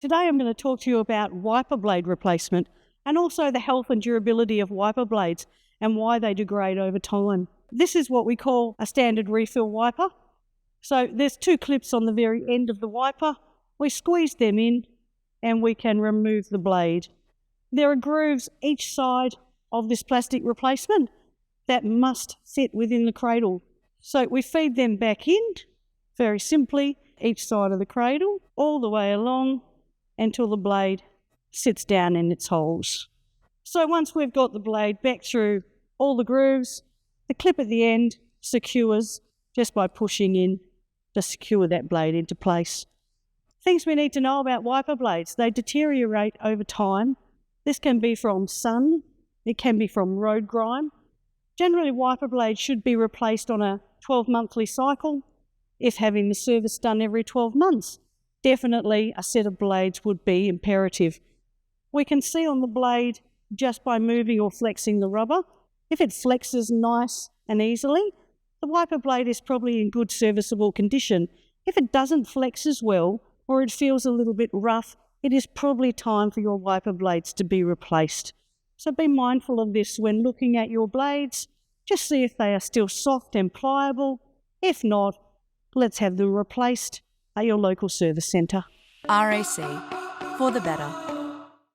Today I'm going to talk to you about wiper blade replacement and also the health and durability of wiper blades and why they degrade over time. This is what we call a standard refill wiper. So there's two clips on the very end of the wiper. We squeeze them in and we can remove the blade. There are grooves each side of this plastic replacement that must fit within the cradle. So we feed them back in, very simply, each side of the cradle, all the way along until the blade sits down in its holes. So once we've got the blade back through all the grooves, the clip at the end secures just by pushing in to secure that blade into place. Things we need to know about wiper blades: they deteriorate over time. This can be from sun, it can be from road grime. Generally, wiper blades should be replaced on a 12-monthly cycle. If having the service done every 12 months, definitely a set of blades would be imperative. We can see on the blade just by moving or flexing the rubber. If it flexes nice and easily, the wiper blade is probably in good serviceable condition. If it doesn't flex as well, or it feels a little bit rough, it is probably time for your wiper blades to be replaced. So be mindful of this when looking at your blades. Just see if they are still soft and pliable. If not, let's have them replaced at your local service centre. RAC, for the better.